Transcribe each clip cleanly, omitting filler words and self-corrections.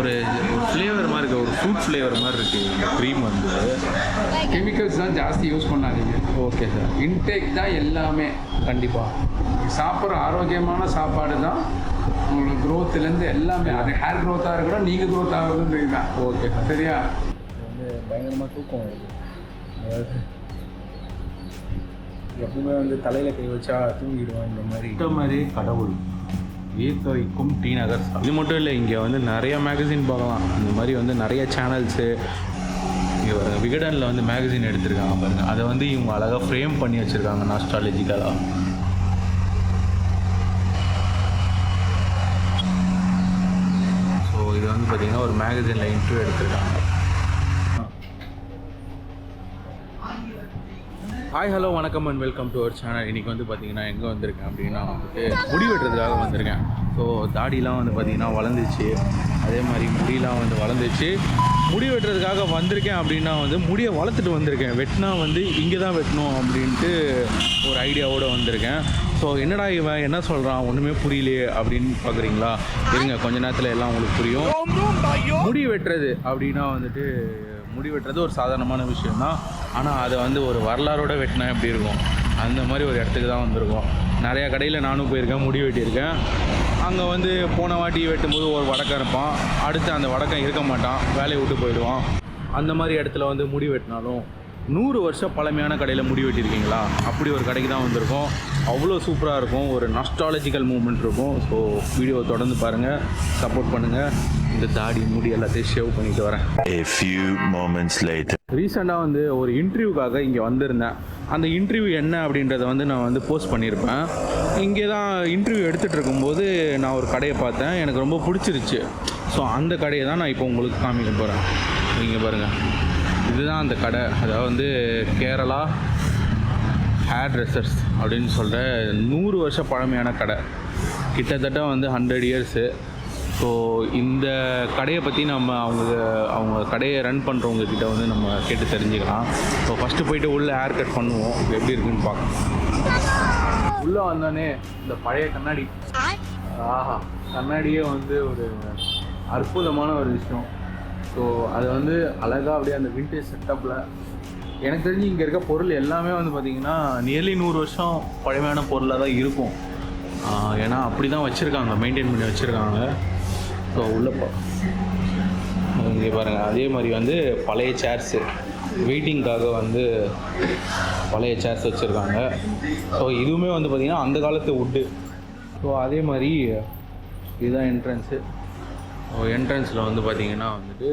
ஒரு ஃப்ளேவர் மாதிரி இருக்குது, ஒரு ஃப்ரூட் ஃப்ளேவர் மாதிரி இருக்குது இந்த க்ரீம் வந்து. கெமிக்கல்ஸ் தான் ஜாஸ்தி யூஸ் பண்ணாதீங்க. Okay sir. இன்டேக் தான் எல்லாமே. கண்டிப்பாக சாப்பிட்ற ஆரோக்கியமான சாப்பாடு தான் உங்களுக்கு க்ரோத்துலேருந்து எல்லாமே. அது ஹேர் க்ரோத்தாக இருக்கட்டும், நீங்கள் க்ரோத் ஆகுதுன்னு தான். ஓகே சரியா? வந்து பயங்கரமாக தூக்கம் வருது. அதாவது எப்பவுமே வந்து தலையில் கை வச்சா தூங்கிடுவோம். இந்த மாதிரி கடவுள் ஈர்க்க வைக்கும் டி நகர். இது மட்டும் இல்லை, இங்கே வந்து நிறைய மேகசின் பார்க்கலாம். இந்த மாதிரி வந்து நிறைய சேனல்ஸு. இங்கே விகடனில் வந்து மேகசின் எடுத்திருக்காங்க பாருங்கள். அதை வந்து இவங்க அழகாக ஃப்ரேம் பண்ணி வச்சுருக்காங்க நாஸ்டாலஜிக்கலாக. ஸோ இது வந்து பார்த்திங்கன்னா ஒரு மேகசினில் இன்டர்வியூ எடுத்திருக்காங்க. ஹாய் ஹலோ வணக்கம் and welcome to our channel. இன்றைக்கி வந்து பார்த்திங்கன்னா எங்கே வந்திருக்கேன் அப்படின்னா வந்துட்டு முடி வெட்டுறதுக்காக வந்திருக்கேன். ஸோ தாடிலாம் வந்து பார்த்திங்கன்னா வளர்ந்துச்சு, அதே மாதிரி முடியெலாம் வந்து வளர்ந்துச்சு. முடி வெட்டுறதுக்காக வந்திருக்கேன் அப்படின்னா வந்து முடியை வளர்த்துட்டு வந்திருக்கேன். வெட்டினா வந்து இங்கே தான் வெட்டணும் அப்படின்ட்டு ஒரு ஐடியாவோடு வந்திருக்கேன். ஸோ என்னடா இவன் என்ன சொல்கிறான், ஒன்றுமே புரியலையே அப்படின்னு பார்க்குறீங்களா? இருங்க, கொஞ்ச நேரத்தில் எல்லாம் உங்களுக்கு புரியும். முடி வெட்டுறது அப்படின்னா வந்துட்டு முடி வெட்டுறது ஒரு சாதாரணமான விஷயம்தான். ஆனால் அதை வந்து ஒரு வரலாறோட வெட்டினா எப்படி இருக்கும், அந்த மாதிரி ஒரு இடத்துக்கு தான் வந்திருக்கோம். நிறையா கடையில் நானும் போயிருக்கேன், முடி வெட்டியிருக்கேன். அங்கே வந்து போன வாட்டி வெட்டும்போது ஒரு வடக்கம் இருப்பான், அடுத்து அந்த வடக்கம் இருக்க மாட்டான், வேலையை விட்டு போயிடுவான். அந்த மாதிரி இடத்துல வந்து முடி வெட்டினாலும் 100 வருஷம் பழமையான கடையில் முடி வெட்டியிருக்கீங்களா, அப்படி ஒரு கடைக்கு தான் வந்திருக்கோம். அவ்வளோ சூப்பராக இருக்கும், ஒரு நாஸ்டாலஜிக்கல் மூமெண்ட் இருக்கும். ஸோ வீடியோவை தொடர்ந்து பாருங்கள், சப்போர்ட் பண்ணுங்கள். இந்த தாடி முடி எல்லாத்தையும் ஷேவ் பண்ணிட்டு வரேன். A few moments later. ரீசெண்டாக வந்து ஒரு இன்டர்வியூக்காக இங்கே வந்திருந்தேன். அந்த இன்டர்வியூ என்ன அப்படின்றத வந்து நான் வந்து போஸ்ட் பண்ணியிருப்பேன். இங்கே தான் இன்டர்வியூ எடுத்துகிட்டு இருக்கும்போது நான் ஒரு கடையை பார்த்தேன், எனக்கு ரொம்ப பிடிச்சிருச்சு. ஸோ அந்த கடையை தான் நான் இப்போ உங்களுக்கு காமிக்க போகிறேன். நீங்கள் பாருங்கள், இதுதான் அந்த கடை. அதாவது வந்து கேரளா ஹேர் ட்ரெஸ்ஸர்ஸ் அப்படின்னு சொல்கிற 100 வருஷம் பழமையான கடை, கிட்டத்தட்ட வந்து 100 இயர்ஸு. ஸோ இந்த கடையை பற்றி நம்ம அவங்க கடையை ரன் பண்ணுறவங்க கிட்ட வந்து நம்ம கேட்டு தெரிஞ்சுக்கலாம். ஸோ ஃபஸ்ட்டு போயிட்டு உள்ளே ஹேர் கட் பண்ணுவோம், எப்படி இருக்குன்னு பார்க்கலாம். உள்ளே வந்தோடனே இந்த பழைய கண்ணாடி, ஆஹா, கண்ணாடியே வந்து ஒரு அற்புதமான ஒரு விஷயம். ஸோ அது வந்து அழகாக அப்படியே அந்த விண்டேஜ் செட்டப்பில், எனக்கு தெரிஞ்சு இங்கே இருக்க பொருள் எல்லாமே வந்து பார்த்திங்கன்னா நியர்லி 100 வருஷம் பழமையான பொருளாக தான் இருக்கும். ஏன்னா அப்படி தான் வச்சுருக்காங்க, மெயின்டைன் பண்ணி வச்சுருக்காங்க. ஸோ உள்ளப்போ இங்கே பாருங்கள், அதே மாதிரி வந்து பழைய சேர்ஸு, வெயிட்டிங்காக வந்து பழைய சேர்ஸ் வச்சுருக்காங்க. ஸோ இதுவுமே வந்து பார்த்திங்கன்னா அந்த காலத்து வுட்டு. ஸோ அதே மாதிரி இதுதான் என்ட்ரன்ஸு. என்ட்ரன்ஸில் வந்து பார்த்திங்கன்னா வந்துட்டு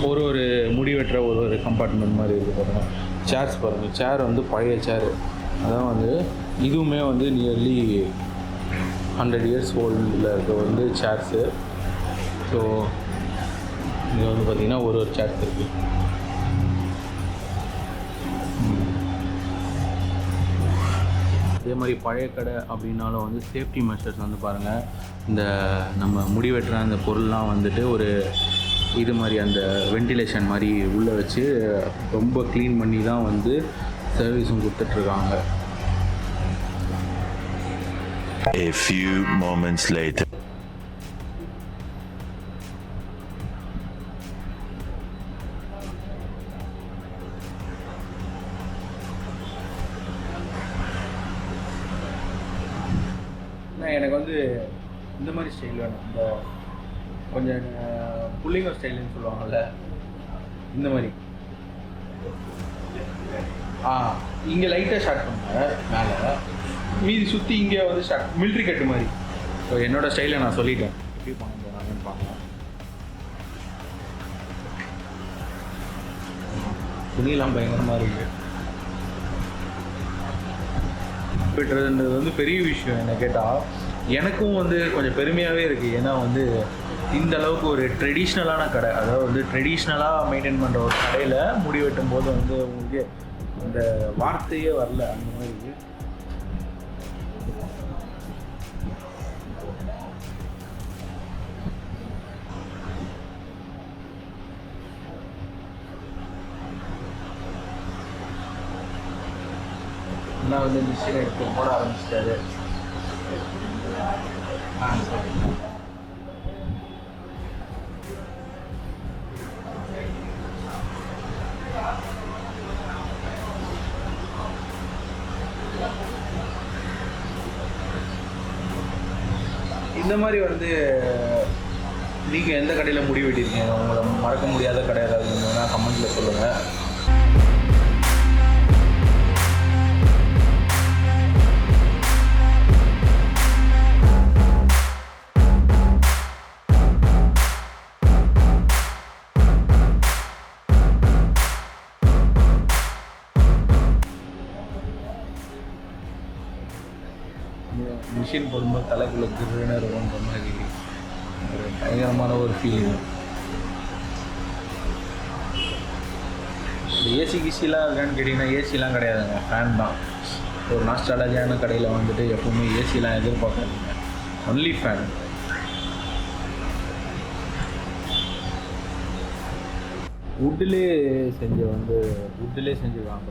ஒரு முடி வெட்டுற ஒரு கம்பார்ட்மெண்ட் மாதிரி இருக்குது பாருங்கள். சேர்ஸ் பாருங்கள், சேர் வந்து பழைய சேரு, அதான் வந்து இதுவுமே வந்து நியர்லி 100 இயர்ஸ் ஓல்டில் இருக்க வந்து சேர்ஸு. ஸோ இங்கே வந்து பார்த்திங்கன்னா ஒரு சேர்ஸ் இருக்குது. அதே மாதிரி பழைய கடை அப்படின்னாலும் வந்து சேஃப்டி மெஷர்ஸ் வந்து பாருங்கள். இந்த நம்ம முடி வெட்டுற அந்த பொருள்லாம் வந்துட்டு ஒரு இது மாதிரி அந்த வென்டிலேஷன் மாதிரி உள்ளே வச்சு ரொம்ப க்ளீன் பண்ணி தான் வந்து சர்வீஸும் கொடுத்துட்ருக்காங்க. A few moments later. எனக்கு வந்து இந்த மாதிரி ஸ்டைல் வேணும், இந்த கொஞ்சம் புள்ளிங்க ஸ்டைலுன்னு சொல்லுவாங்கள்ல, இந்த மாதிரி. இங்கே லைட்டாக ஷார்ட் பண்ணுவேன் மேலே, மீதி சுற்றி இங்கே வந்து ஷார்ட் மிலிட்ரி கட்டு மாதிரி. ஸோ என்னோடய ஸ்டைலை நான் சொல்லிட்டேன், எப்படி பண்ண போகிறாங்கன்னு பார்க்கலாம். துணியெல்லாம் பயங்கரமாக இருக்குது. வெட்டுறதுன்றது வந்து பெரிய விஷயம் என்ன கேட்டால். எனக்கும் வந்து கொஞ்சம் பெருமையாகவே இருக்குது. ஏன்னா வந்து இந்த அளவுக்கு ஒரு ட்ரெடிஷ்னலான கடை, அதாவது வந்து ட்ரெடிஷ்னலாக மெயின்டைன் பண்ணுற ஒரு கடையில் முடி வெட்டும் போது வந்து உங்களுக்கு அந்த வார்த்தையே வரல, அந்த மாதிரி. நான் வந்து மிஷினை எடுத்து போட ஆரம்பிச்சிட்டாரு. இந்த மாதிரி வந்து நீங்கள் எந்த கடையில் முடி வெட்டியிருக்கீங்க? உங்களை மறக்க முடியாத கடை ஏதாவது இருந்ததுன்னா கமெண்ட்டில் சொல்லுங்கள். மிஷின் போடும்போது தலைக்குள்ள கிருன்னு இருக்கும்ன்ற மாதிரி ஒரு பயங்கரமான ஒரு ஃபீலிங். இந்த ஏசி கிசிலாம் இருக்கான்னு கேட்டிங்கன்னா ஏசிலாம் கிடையாதுங்க, ஃபேன் தான். ஒரு நாஸ்டாலஜியான கடையில் வந்துட்டு எப்போவுமே ஏசிலாம் எதிர்பார்க்காதீங்க, ஒன்லி ஃபேன். வுட்டிலே செஞ்சு வாங்க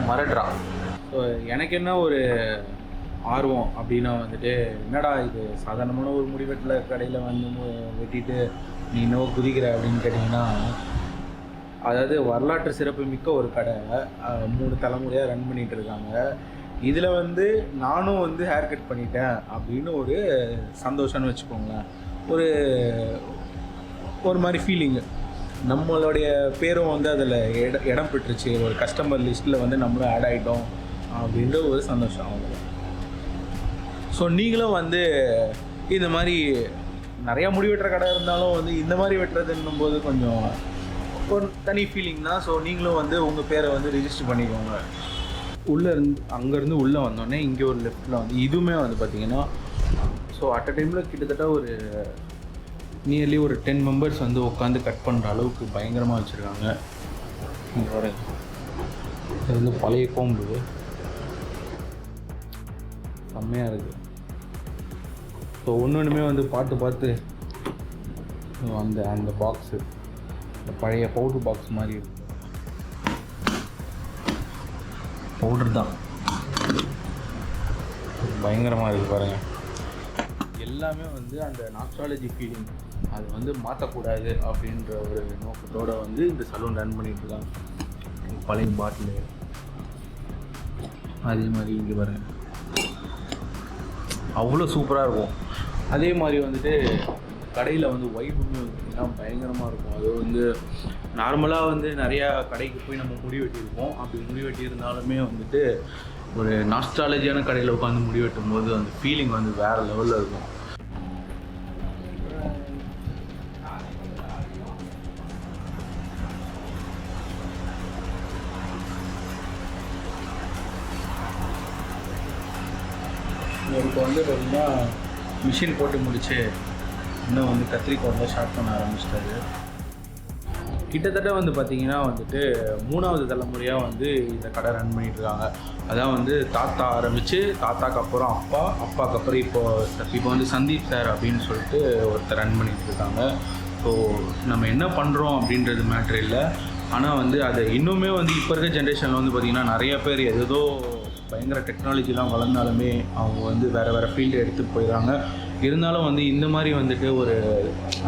மரட்ரா. ஸோ எனக்கு என்ன ஒரு ஆர்வம் அப்படின்னா வந்துட்டு, என்னடா இது சாதாரணமான ஒரு முடிவெட்டில் கடையில் வந்து வெட்டிட்டு நீ இன்னும் குதிக்கிற அப்படின்னு கேட்டிங்கன்னா, அதாவது வரலாற்று சிறப்பு மிக்க ஒரு கடை, 3 தலைமுறையாக ரன் பண்ணிகிட்டு இருக்காங்க. இதில் வந்து நானும் வந்து ஹேர் கட் பண்ணிட்டேன் அப்படின்னு ஒரு சந்தோஷம்னு வச்சுக்கோங்களேன். ஒரு மாதிரி ஃபீலிங்கு, நம்மளுடைய பேரும் வந்து அதில் இடம் பெற்றுச்சு, ஒரு கஸ்டமர் லிஸ்ட்டில் வந்து நம்மளும் ஆட் ஆகிட்டோம் அப்படின்ற ஒரு சந்தோஷம் அவங்க. ஸோ நீங்களும் வந்து இந்த மாதிரி நிறையா முடி வெட்டுற கடை இருந்தாலும் வந்து இந்த மாதிரி வெட்டுறதுன்னும் போது கொஞ்சம் ஒரு தனி ஃபீலிங் தான். ஸோ நீங்களும் வந்து உங்கள் பேரை வந்து ரிஜிஸ்டர் பண்ணிக்கோங்க. அங்கேருந்து உள்ளே வந்தோடனே இங்கே ஒரு லெஃப்ட்டில் வந்து இதுவுமே வந்து பார்த்திங்கன்னா, ஸோ அட் அ டைமில் கிட்டத்தட்ட ஒரு நியர்லி ஒரு 10 மெம்பர்ஸ் வந்து உட்காந்து கட் பண்ணுற அளவுக்கு பயங்கரமாக வச்சுருக்காங்க. இங்கே வர இது வந்து பழைய கோம்பு, செம்மையாக இருக்குது. ஸோ ஒன்றுமே வந்து பார்த்து அந்த பாக்ஸு, இந்த பழைய பவுட்ரு பாக்ஸ் மாதிரி இருக்குது. பவுடர் தான் பயங்கரமாக இருக்குது பாருங்கள். எல்லாமே வந்து அந்த நாஸ்டாலஜி ஃபீலிங் அது வந்து மாற்றக்கூடாது அப்படின்ற ஒரு நோக்கத்தோடு வந்து இந்த சலூன் ரன் பண்ணிகிட்டு இருக்காங்க. பழைய பாட்டிலு அதே மாதிரி இங்கே பாருங்கள், அவ்வளோ சூப்பராக இருக்கும். அதே மாதிரி வந்துட்டு கடையில் வந்து வைப்புமே பார்த்திங்கன்னா பயங்கரமாக இருக்கும். அது வந்து நார்மலாக வந்து நிறையா கடைக்கு போய் நம்ம முடி வெட்டியிருப்போம். அப்படி முடி வெட்டியிருந்தாலுமே வந்துட்டு ஒரு நாஸ்டாலஜியான கடையில் உட்காந்து முடி வெட்டும் போது அந்த ஃபீலிங் வந்து வேறு லெவலில் இருக்கும். இப்போ வந்து பார்த்திங்கன்னா மிஷின் போட்டு முடிச்சு இன்னும் வந்து கத்திரிக்கோட்டில் ஸ்டார்ட் பண்ண ஆரம்பிச்சிட்டாரு. கிட்டத்தட்ட வந்து பார்த்திங்கன்னா வந்துட்டு 3வது தலைமுறையாக வந்து இந்த கடை ரன் பண்ணிகிட்ருக்காங்க. அதான் வந்து தாத்தா ஆரம்பித்து, தாத்தாக்கு அப்புறம் அப்பா, அப்பாவுக்கு அப்புறம் இப்போ வந்து சந்தீப் சார் அப்படின்னு சொல்லிட்டு ஒருத்தர் ரன் பண்ணிகிட்ருக்காங்க. ஸோ நம்ம என்ன பண்ணுறோம் அப்படின்றது மேட்ரு இல்லை, ஆனால் வந்து அதை இன்னுமே வந்து இப்போ இருக்க ஜென்ரேஷனில் வந்து பார்த்திங்கன்னா நிறைய பேர் ஏதோ பயங்கர டெக்னாலஜிலாம் வளர்ந்தாலுமே அவங்க வந்து வேறு ஃபீல்டு எடுத்துகிட்டு போயிடுறாங்க. இருந்தாலும் வந்து இந்த மாதிரி வந்துட்டு ஒரு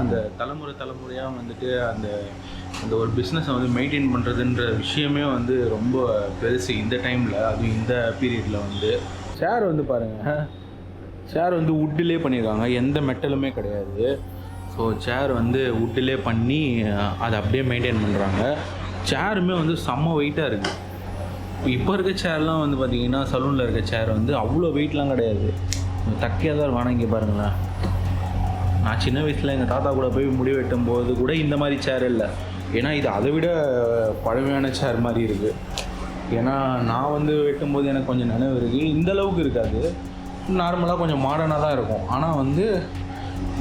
அந்த தலைமுறையாக வந்துட்டு அந்த ஒரு பிஸ்னஸை வந்து மெயின்டைன் பண்ணுறதுன்ற விஷயமே வந்து ரொம்ப பெருசு இந்த டைமில். அதுவும் இந்த பீரியடில் வந்து சேர் வந்து பாருங்கள், சேர் வந்து வுட்டிலே பண்ணியிருக்காங்க, எந்த மெட்டலுமே கிடையாது. ஸோ சேர் வந்து வுட்டிலே பண்ணி அதை அப்படியே மெயின்டைன் பண்ணுறாங்க. சேருமே வந்து செம்ம வெயிட்டாக இருக்குது. இப்போ இருக்க சேர்லாம் வந்து பார்த்திங்கன்னா சலூனில் இருக்க சேர் வந்து அவ்வளோ வெயிட்லாம் கிடையாது, தக்கையாக தான் இருக்கும். இங்கே பாருங்களேன், நான் சின்ன வயசில் எங்கள் தாத்தா கூட போய் முடி வெட்டும் போது கூட இந்த மாதிரி சேர் இல்லை. ஏன்னா இது அதை விட பழமையான சேர் மாதிரி இருக்குது. ஏன்னா நான் வந்து வெட்டும்போது எனக்கு கொஞ்சம் நினைவு இருக்குது, இந்த அளவுக்கு இருக்காது, நார்மலாக கொஞ்சம் மாடர்னாக தான் இருக்கும். ஆனால் வந்து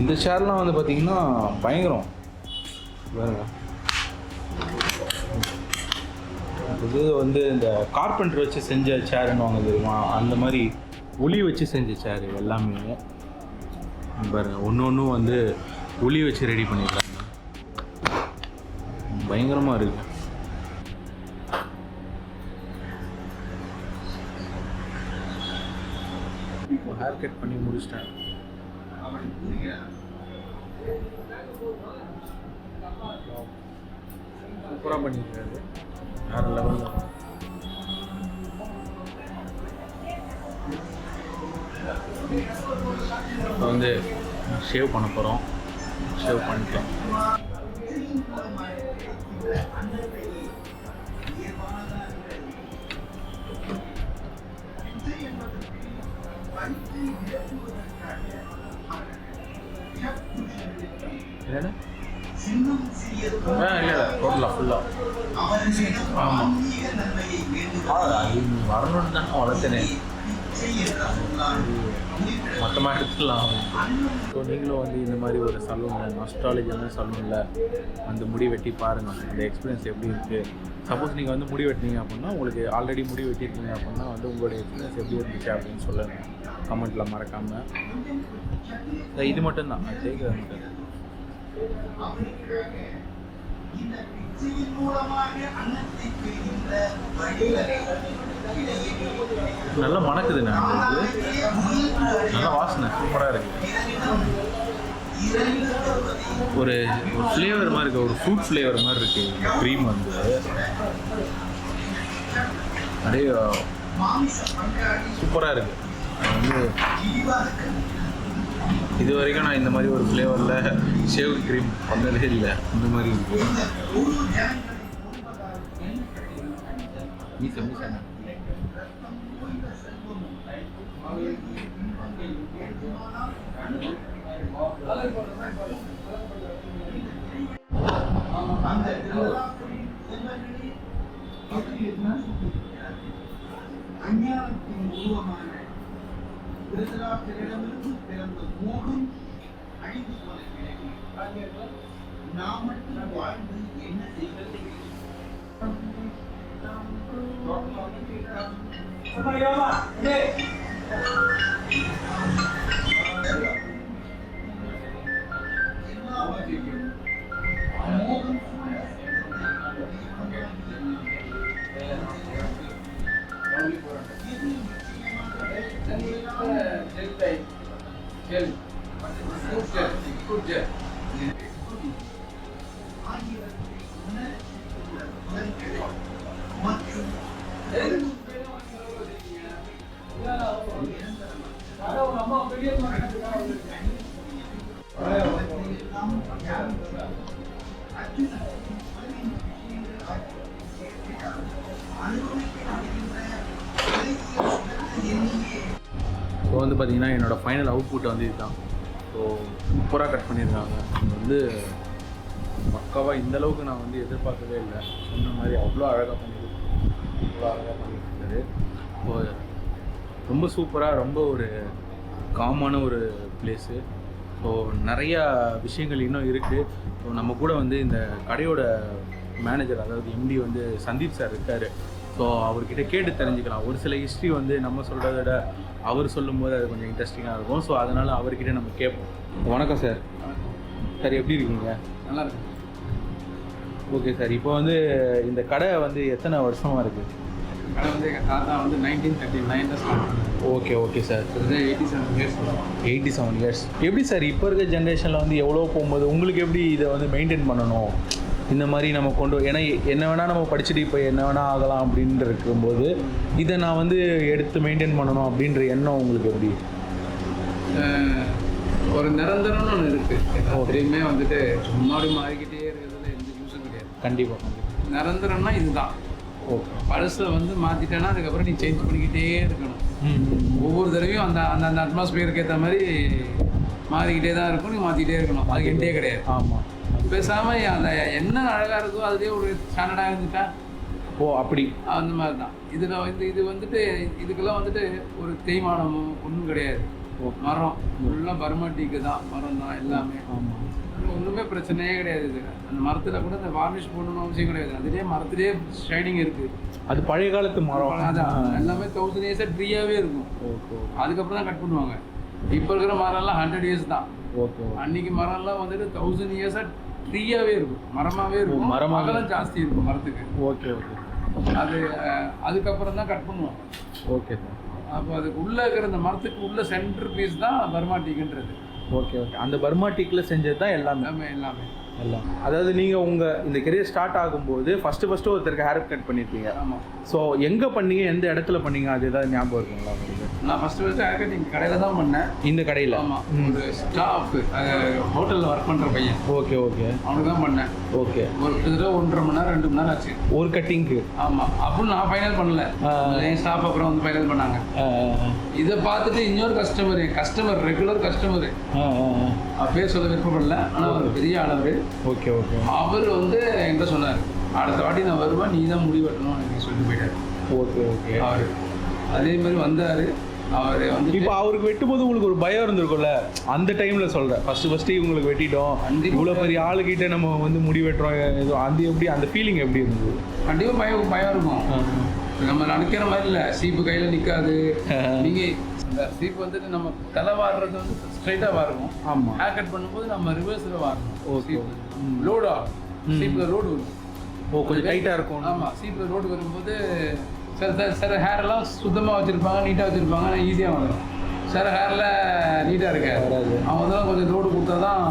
இந்த சேர்லாம் வந்து பார்த்திங்கன்னா பயங்கரம் பாருங்க. இது வந்து இந்த கார்பெண்டர் வச்சு செஞ்ச சேருன்னு வாங்க தெரியுமா, அந்த மாதிரி உளி வச்சு செஞ்ச சேரு எல்லாமே பாருங்க. ஒன்று வந்து உளி வச்சு ரெடி பண்ணியிருக்காங்க, பயங்கரமாக இருக்குது. ஹேர் கட் பண்ணி முடிச்சிட்டேன். சூப்பராக பண்ணியிருக்காரு. வேறு லெவலில். இப்போ வந்து ஷேவ் பண்ண போகிறோம். ஷேவ் பண்ணிட்டோம். இல்லை டோட்டலாக ஃபுல்லாக. ஆமாம், அது வரணும்னு தானே வளர்த்தனே, மொத்தமாக எடுத்துக்கலாம். ஸோ நீங்களும் வந்து இந்த மாதிரி ஒரு சலூனில், நாஸ்டாலஜியான சலூனில் வந்து முடி வெட்டி பாருங்கள். அந்த எக்ஸ்பீரியன்ஸ் எப்படி இருக்குது. சப்போஸ் நீங்கள் வந்து முடி வெட்டினீங்க அப்படின்னா, உங்களுக்கு ஆல்ரெடி முடி வெட்டியிருக்கீங்க அப்படின்னா வந்து உங்களுடைய எக்ஸ்பீரியன்ஸ் எப்படி இருந்துச்சு அப்படின்னு சொல்லுங்கள் கமெண்ட்டில் மறக்காமல். இது மட்டும்தான், அது கேட்குறது மட்டும். நல்லா மணக்குதுண்ணே, நல்லா வாசனை சூப்பராக இருக்குது. ஒரு ஃப்ளேவர் மாதிரி இருக்குது, ஒரு ஃப்ரூட் ஃப்ளேவர் மாதிரி இருக்குது. க்ரீம் வந்து அப்படியே சூப்பராக இருக்குது. வந்து இது வரைக்கும் நான் இந்த மாதிரி ஒரு ஃப்ளேவரில் ஷேவ் க்ரீம் பண்ணதே இல்லை. இந்த மாதிரி இருக்குது. அஞ்ஞானத்தின் உருவமான திருதராத்திரிடமிருந்து பிறந்த மூடும் அழிந்து போன நாம் மட்டும் வாழ்ந்து என்ன செய்வது? ஸோ வந்து பார்த்திங்கன்னா என்னோடய ஃபைனல் அவுட்புட் வந்து இதுதான். ஸோ சூப்பராக கட் பண்ணியிருக்காங்க. அது வந்து பக்காவாக இந்தளவுக்கு நான் வந்து எதிர்பார்க்கவே இல்லை. சொன்ன மாதிரி அவ்வளோ அழகாக பண்ணியிருக்காரு. ஸோ ரொம்ப சூப்பராக, ரொம்ப ஒரு காமான ஒரு பிளேஸு. ஸோ நிறையா விஷயங்கள் இன்னும் இருக்குது. ஸோ நம்ம கூட வந்து இந்த கடையோட மேனேஜர், அதாவது எம்டி வந்து சந்தீப் சார் இருக்கார். ஸோ அவர்கிட்ட கேட்டு தெரிஞ்சுக்கலாம். ஒரு சில ஹிஸ்ட்ரி வந்து நம்ம சொல்கிறத விட அவர் சொல்லும்போது அது கொஞ்சம் இன்ட்ரெஸ்டிங்காக இருக்கும். ஸோ அதனால் அவர்கிட்ட நம்ம கேட்போம். வணக்கம் சார். சார் எப்படி இருக்கீங்க? நல்லா இருக்கு. ஓகே சார், இப்போ வந்து இந்த கடை வந்து எத்தனை வருஷமாக இருக்குது? கடை வந்து எங்கள் தாத்தா வந்து 1939 ஸ்டார்ட் பண்ணாங்க. Okay sir. 87 இயர்ஸ். 87 இயர்ஸ். எப்படி சார் இப்போ இருக்க ஜென்ரேஷனில் வந்து எவ்வளோ போகும்போது உங்களுக்கு எப்படி இதை வந்து மெயின்டைன் பண்ணணும், இந்த மாதிரி நம்ம கொண்டு, ஏன்னா என்ன வேணால் நம்ம படிச்சுட்டு இப்போ என்ன வேணால் ஆகலாம் அப்படின்ட்டு இருக்கும்போது இதை நான் வந்து எடுத்து மெயின்டைன் பண்ணணும் அப்படின்ற எண்ணம் உங்களுக்கு எப்படி? ஒரு நிரந்தரம்னு ஒன்று இருக்குது. எல்லாத்தையுமே வந்துட்டு முன்னாடி மாறிக்கிட்டே இருக்கிறதுல எந்த யூஸும் கிடையாது. கண்டிப்பாக. நிரந்தரம்னா இதுதான். ஓகே. பழசை வந்து மாற்றிட்டேன்னா அதுக்கப்புறம் நீ சேஞ்ச் பண்ணிக்கிட்டே இருக்கணும். ஒவ்வொரு தடவையும் அந்த அந்த அந்த அட்மாஸ்பியருக்கு ஏற்ற மாதிரி மாறிக்கிட்டே தான் இருக்கும். நீ மாற்றிக்கிட்டே இருக்கணும். அதுக்கு எண்டே கிடையாது. ஆமாம். பேசாமல் அந்த என்ன அழகாக இருக்கோ அதுலேயே ஒரு ஸ்டாண்டர்டாக இருந்துட்டா அப்படி அந்த மாதிரி தான். இதில் வந்து இது வந்துட்டு இதுக்கெல்லாம் வந்துட்டு ஒரு தேய்மானமும் ஒன்றும் கிடையாது. மரம் ஃபுல்லாக பர்மாட்டிக்கு தான், மரம் தான் எல்லாமே. ஆமாம். ஒன்றுமே பிரச்சனையே கிடையாது. இது அந்த மரத்தில் கூட அந்த வார்னிஷ் போடணும்னு அவசியம் கிடையாது. அதுலேயே மரத்துலேயே ஷைனிங் இருக்குது. அது பழைய காலத்து மரம். அதான் எல்லாமே 1000 இயர்ஸாக ட்ரீயாகவே இருக்கும். அதுக்கப்புறம் தான் கட் பண்ணுவாங்க. இப்போ இருக்கிற மரம்லாம் 100 இயர்ஸ் தான். அன்னைக்கு மரம்லாம் வந்துட்டு 1000 இயர்ஸாக ட்ரீயாகவே இருக்கும், மரமாகவே இருக்கும். மரமாகலாம் ஜாஸ்தி இருக்கும் மரத்துக்கு. அது அதுக்கப்புறம் தான் கட் பண்ணுவோம். Okay sir. அப்போ அதுக்கு உள்ளே இருக்கிற அந்த மரத்துக்கு உள்ள சென்டர் பீஸ் தான் பர்மா டீக்குன்றது. ஓகே. அந்த பர்மா டீக்கில் செஞ்சது தான் எல்லாமே. எல்லாமே எல்லாம். அதாவது நீங்கள் உங்கள் இந்த கெரியர் ஸ்டார்ட் ஆகும்போது ஃபஸ்ட்டு ஒருத்தருக்கு ஹேர் கட் பண்ணியிருப்பீங்க. ஆமாம். ஸோ எங்கே பண்ணீங்க, எந்த இடத்துல பண்ணீங்க, அது ஏதாவது ஞாபகம் இருக்குங்களா உங்களுக்கு? நான் ஃபஸ்ட்டு ஹேர் கட்டிங் கடையில் தான் பண்ணேன். இந்த கடையில்? ஆமாம். ஒரு ஸ்டாஃப் ஹோட்டலில் ஒர்க் பண்ணுற பையன். Okay okay. அவனுக்கு தான் பண்ணேன். ஓகே. ஒரு கிட்டத்தட்ட 1.5 மணி நேரம் 2 மணி நேரம் ஆச்சு ஒரு கட்டிங்க்கு. ஆமாம். அப்புறம் நான் ஃபைனல் பண்ணல, என் ஸ்டாஃப் அப்புறம் வந்து ஃபைனல் பண்ணாங்க. இதை பார்த்துட்டு இன்னொரு கஸ்டமர் ரெகுலர் கஸ்டமர், பேர் சொல்ல விருப்பப்படல, ஆனால் அவர் பெரிய ஆளவர். Okay okay. அவர் வந்து என்கிட்ட சொன்னார், அடுத்த வாட்டி நான் வருவேன், நீ தான் முடிவு வெட்டணும் எனக்கு சொல்லிட்டு போயிட்டார். Okay okay. அவர் அதே மாதிரி வந்தார். அவர் வந்து இப்போ அவருக்கு வெட்டும்போது உங்களுக்கு ஒரு பயம் இருந்திருக்கும்ல அந்த டைமில் சொல்கிறேன். ஃபஸ்ட்டு இவங்களுக்கு வெட்டிட்டோம், இவ்வளோ பெரிய ஆளுகிட்ட நம்ம வந்து முடி வெட்டுறோம், ஏதோ அந்த எப்படி அந்த ஃபீலிங் எப்படி இருந்தது? கண்டிப்பாக பயம் இருக்கும். நம்ம நினைக்கிற மாதிரி இல்லை, சீப்பு கையில் நிற்காது. நீங்கள் இந்த சீப்பு வந்துட்டு நம்ம தலை வாடுறது வந்து ஸ்ட்ரைட்டாக வாருவோம். ஆமாம். ஹேர் கட் பண்ணும்போது நம்ம ரிவர்ஸில் வாரணும். ஓகே. லோடு ஆகும், சீப்பில் லோடு வரும். கொஞ்சம் டைட்டாக இருக்கும். ஆமாம். சீப்பில் ரோடு வரும்போது சில ஹேரெல்லாம் சுத்தமாக வச்சுருப்பாங்க, நீட்டாக வச்சுருப்பாங்க, ஆனால் ஈஸியாக வந்துடும். சில ஹேரில் நீட்டாக இருக்காது. அவன் வந்து கொஞ்சம் லோடு கொடுத்தா தான்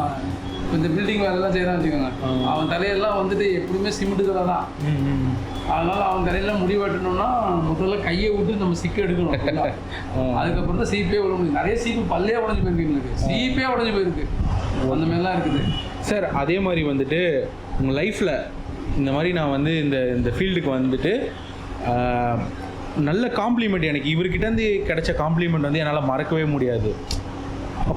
இந்த பில்டிங் வேலைலாம் செய்யறான்னு வச்சுக்கோங்க. அவன் தலையெல்லாம் வந்துட்டு எப்படியுமே சிமெண்ட் தலை தான். அதனால் அவன் தலையெல்லாம் முடி வெட்டணும்னா முதல்ல கையை விட்டு நம்ம சிக்க எடுக்கணும். அதுக்கப்புறம் தான் சீப்பே விட முடியும். நிறைய சீப்பு பல்லே உடஞ்சி போயிருக்கு, எங்களுக்கு சீப்பே உடஞ்சி போயிருக்கு, அந்த மாதிரிலாம் இருக்குது சார். அதே மாதிரி வந்துட்டு உங்கள் லைஃப்பில் இந்த மாதிரி நான் வந்து இந்த ஃபீல்டுக்கு வந்துட்டு நல்ல காம்ப்ளிமெண்ட், எனக்கு இவர்கிட்டேருந்து கிடைச்ச காம்ப்ளிமெண்ட் வந்து என்னால் மறக்கவே முடியாது.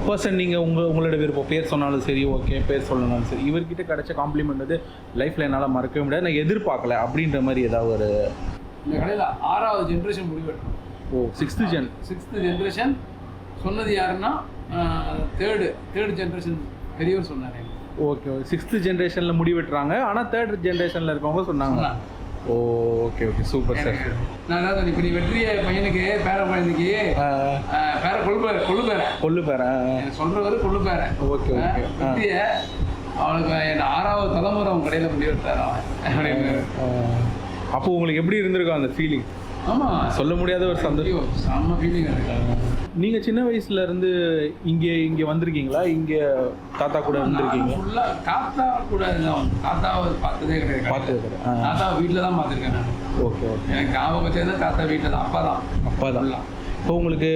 பர்சன் நீங்கள் உங்களோட விருப்பம், பேர் சொன்னாலும் சரி, ஓகே, பேர் சொல்லனாலும் சரி, இவர்கிட்ட கிடைச்ச காம்ப்ளிமெண்ட் வந்து லைஃப்பில் என்னால் மறக்கவே முடியாது, நான் எதிர்பார்க்கல அப்படின்ற மாதிரி ஏதாவது ஒரு. இந்த கடையில் 6வது ஜென்ரேஷன் முடி வெட்டணும். ஓ, 6th ஜென்ரேஷன் சொன்னது யாருன்னா தேர்ட் ஜென்ரேஷன் பெரியவர் சொன்னார். ஓகே. 6th ஜென்ரேஷனில் முடி வெட்டுறாங்க, ஆனால் 3rd ஜென்ரேஷனில் இருக்கவங்க சொன்னாங்க. ஓ, ஓகே ஓகே, சூப்பர் சார். நான் அதாவது இப்போ நீ வெற்றிய பையனுக்கு பேர பையனுக்கு பேர கொள்ளு பேரன் சொல்றவர் கொள்ளு பேரன். Okay okay. வெற்றிய அவனுக்கு என் 6வது தலைமுறை அவன் கடையில் முடி வெட்டார் அவன். அப்போ உங்களுக்கு எப்படி இருந்திருக்கும் அந்த ஃபீலிங்? ஆமாம், சொல்ல முடியாத ஒரு சந்தோஷம், செம்ம ஃபீலிங் இருக்கு. நீங்கள் சின்ன வயசுலேருந்து இங்கே வந்திருக்கீங்களா? இங்கே தாத்தா கூட இருந்திருக்கீங்க? ஃபுல்லாக தாத்தா கூட தாத்தாவை பார்த்ததே கிடையாது. தாத்தாவை வீட்டில் தான் பார்த்துருக்கேன் நான். Okay okay. எனக்கு ஞாபகம் சேர்ந்து தாத்தா வீட்டில் தான், அப்பா தான். இப்போ உங்களுக்கு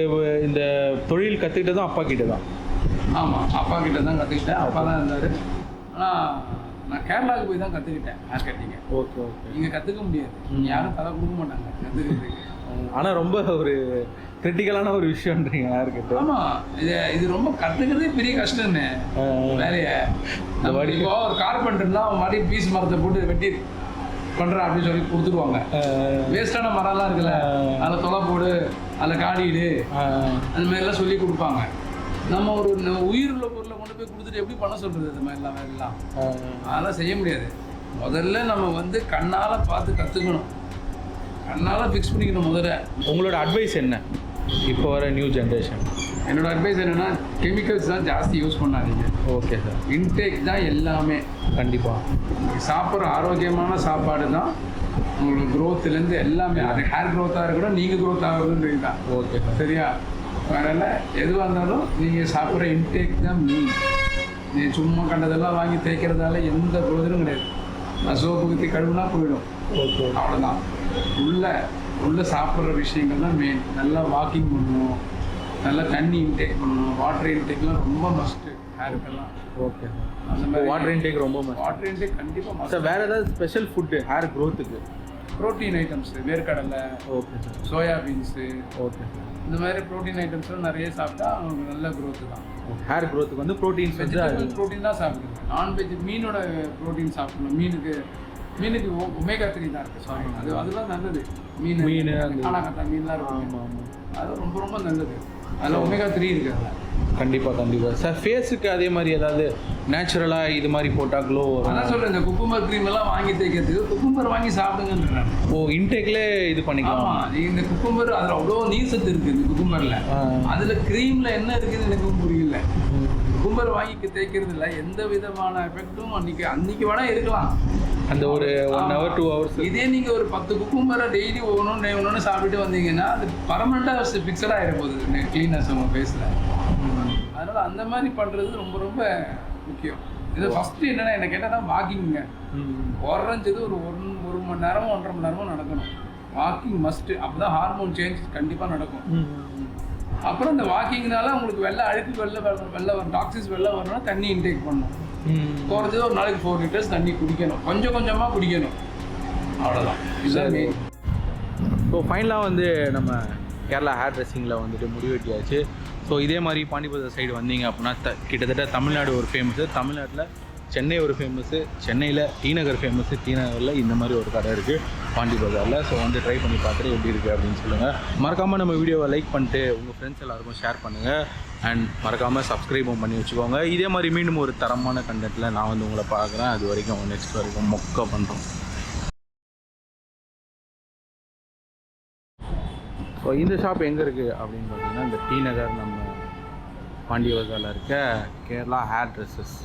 இந்த தொழில் கற்றுக்கிட்டதும் அப்பா கிட்ட தான்? ஆமாம், அப்பா கிட்ட தான் கற்றுக்கிட்டேன். அப்பா தான் இருந்தார். ஆனால் நான் கேரளாவுக்கு போய் தான் கற்றுக்கிட்டேன் ஹேர் கட்டிங்க. Okay okay. இங்கே கற்றுக்க முடியாது, யாரும் தலை கொடுக்க மாட்டாங்க கற்றுக்கிறதுக்கு. ஆனால் ரொம்ப ஒரு கிரிட்டிக்கலான ஒரு விஷயம்ன்றீங்க ஹேர் கட்டு. ஆமாம், இது ரொம்ப கற்றுக்கிறதே பெரிய கஷ்டம்னு வேலையை. இப்போ ஒரு கார்பெண்டர்னா அவன் மாதிரி பீஸ் மரத்தை போட்டு வெட்டி பண்ணுறான் அப்படின்னு சொல்லி கொடுத்துருவாங்க. வேஸ்டான மரம்லாம் இருக்குல்ல, அதில் தொலை போடு, அதில் காடிடு, அந்த மாதிரிலாம் சொல்லி கொடுப்பாங்க. நம்ம ஒரு உயிர் உள்ள பொருளை கொண்டு போய் கொடுத்துட்டு எப்படி பண்ண சொல்கிறது? இந்த மாதிரிலாம் வேலைலாம் அதெல்லாம் செய்ய முடியாது. முதல்ல நம்ம வந்து கண்ணால் பார்த்து கற்றுக்கணும், கண்ணால் ஃபிக்ஸ் பண்ணிக்கணும் முதல்ல. உங்களோட அட்வைஸ் என்ன இப்போ வர நியூ ஜென்ரேஷன்? என்னோடய அட்வைஸ் என்னென்னா, கெமிக்கல்ஸ் தான் ஜாஸ்தி யூஸ் பண்ணாதீங்க. Okay sir. இன்டேக் தான் எல்லாமே. கண்டிப்பாக சாப்பிட்ற ஆரோக்கியமான சாப்பாடு தான் உங்களுக்கு க்ரோத்துலேருந்து எல்லாமே. அது ஹேர் க்ரோத்தாக இருக்கணும், நீங்கள் க்ரோத் ஆகுறதுன்றது தான். Okay sir. சரியா? அதனால் எதுவாக இருந்தாலும் நீங்கள் சாப்பிட்ற இன்டேக் தான் மெயின். நீங்கள் சும்மா கண்டதெல்லாம் வாங்கி தேய்க்கிறதால எந்த க்ரோத்தும் கிடையாது. நான் சோப்பு ஊற்றி கழுவுனா போயிடும். ஓகே, அவ்வளோதான். உள்ள சாப்பிட்ற விஷயங்கள் தான் மெயின். நல்லா வாக்கிங் பண்ணணும், நல்லா தண்ணி இன்டேக் பண்ணணும். வாட்டர் இன்டேக்லாம் ரொம்ப மஸ்ட்டு ஹேருக்கெல்லாம். Okay sir. அந்த மாதிரி வாட்டர் இன்டேக் ரொம்ப மஸ்ட். வாட்டர் இன்டேக் கண்டிப்பாக மஸ்ட். சார், வேறு ஏதாவது ஸ்பெஷல் ஃபுட்டு ஹேர் க்ரோத்துக்கு? ப்ரோட்டீன் ஐட்டம்ஸு, வேர்க்கடலை, okay sir, soybeans, okay sir, இந்த மாதிரி ப்ரோட்டீன் ஐட்டம்ஸ்லாம் நிறைய சாப்பிட்டா அவங்களுக்கு நல்ல க்ரோத்து தான். ஹேர் க்ரோத்துக்கு வந்து ப்ரோட்டீன்ஸ் வெஜிடபிள் ப்ரோட்டீன் தான் சாப்பிடுங்க. நான்வெஜ் மீனோட ப்ரோட்டீன் சாப்பிடணும். மீனுக்கு ஒமேகா 3 தான் இருக்குது. சாரி, அதெல்லாம் நல்லது. மீன் காணாக்கத்தா மீன்லாம் இருக்கும். ஆமாம் ஆமாம், அது ரொம்ப ரொம்ப நல்லது. அதில் ஒமேகா 3 இருக்குது அதில். கண்டிப்பாக சார். ஃபேஸுக்கு அதே மாதிரி ஏதாவது நேச்சுரலாக இது மாதிரி போட்டால் க்ளோ வரும்? அதான் சொல்கிறேன், இந்த குக்கும்பர் க்ரீம் எல்லாம் வாங்கி தேய்க்கிறதுக்கு குக்கும்பர் வாங்கி சாப்பிடுங்கன்றேன். ஓ, இன்டேக்லே இது பண்ணிக்கலாம். ஆமாம், இந்த குக்கும்பர் அதில் அவ்வளோ நீர் சத்து இருக்குது இந்த குக்கும்பரில். அதில் க்ரீமில் என்ன இருக்குதுன்னு எனக்கும் புரியல. குக்கும்பர் வாங்கி தேய்க்கிறது இல்லை, எந்த விதமான எஃபெக்டும் அன்னைக்கு வேணால் இருக்கலாம், அந்த ஒரு 1 hour 2 hours. இதே நீங்கள் ஒரு 10 குக்கும்பரை டெய்லி ஒன்று சாப்பிட்டு வந்தீங்கன்னா அது பர்மனெண்ட்டாக ஃபிக்ஸடாக ஆகிட போகுது க்ளீனஸ் உங்கள் ஃபேஸில். அதனால் அந்த மாதிரி பண்ணுறது ரொம்ப ரொம்ப முக்கியம். இது ஃபஸ்ட்டு என்னென்னா என்ன கேட்டால் தான் வாக்கிங்க குறைஞ்சது ஒரு மணி நேரமோ 1.5 மணி நேரமோ நடக்கணும். Walking must. அப்போ தான் ஹார்மோன் சேஞ்ச் கண்டிப்பாக நடக்கும். அப்புறம் இந்த வாக்கிங்னால உங்களுக்கு அழுக்கு வெளில டாக்ஸிஸ் வெளில வரணும்னா தண்ணி இன்டேக் பண்ணணும். குறைஞ்சது ஒரு நாளைக்கு 4 லிட்டர்ஸ் தண்ணி குடிக்கணும். கொஞ்சம் கொஞ்சமாக குடிக்கணும். அவ்வளோதான். இதுதான் மெயின். ஸோ ஃபைனலாக வந்து நம்ம கேரளா ஹேர் ட்ரெஸ்ஸிங்கில் வந்துட்டு முடிவெட்டியாச்சு. ஸோ இதே மாதிரி பாண்டிபஜார் சைடு வந்தீங்க அப்படின்னா கிட்டத்தட்ட தமிழ்நாடு ஒரு ஃபேமஸு, தமிழ்நாட்டில் சென்னை ஒரு ஃபேமஸு, சென்னையில் டி நகர் ஃபேமஸு, டி நகரில் இந்த மாதிரி ஒரு கடை இருக்குது பாண்டிபஜாரில். ஸோ வந்து ட்ரை பண்ணி பார்த்துட்டு எப்படி இருக்குது அப்படின்னு சொல்லுங்கள். மறக்காமல் நம்ம வீடியோவை லைக் பண்ணிட்டு உங்கள் ஃப்ரெண்ட்ஸ் எல்லாருக்கும் ஷேர் பண்ணுங்கள். அண்ட் மறக்காமல் சப்ஸ்கிரைபும் பண்ணி வச்சுக்கோங்க. இதே மாதிரி மீண்டும் ஒரு தரமான கண்டென்ட்டில் நான் வந்து உங்களை பார்க்குறேன். அது வரைக்கும் நெக்ஸ்ட் வரைக்கும் மொக்க பண்ணுறோம். ஸோ இந்த ஷாப் எங்கே இருக்குது அப்படின்னு பார்த்தீங்கன்னா இந்த டி நகர் நம்ம பாண்டிபஜாரில் இருக்க கேரளா ஹேர் ட்ரெஸ்ஸஸ்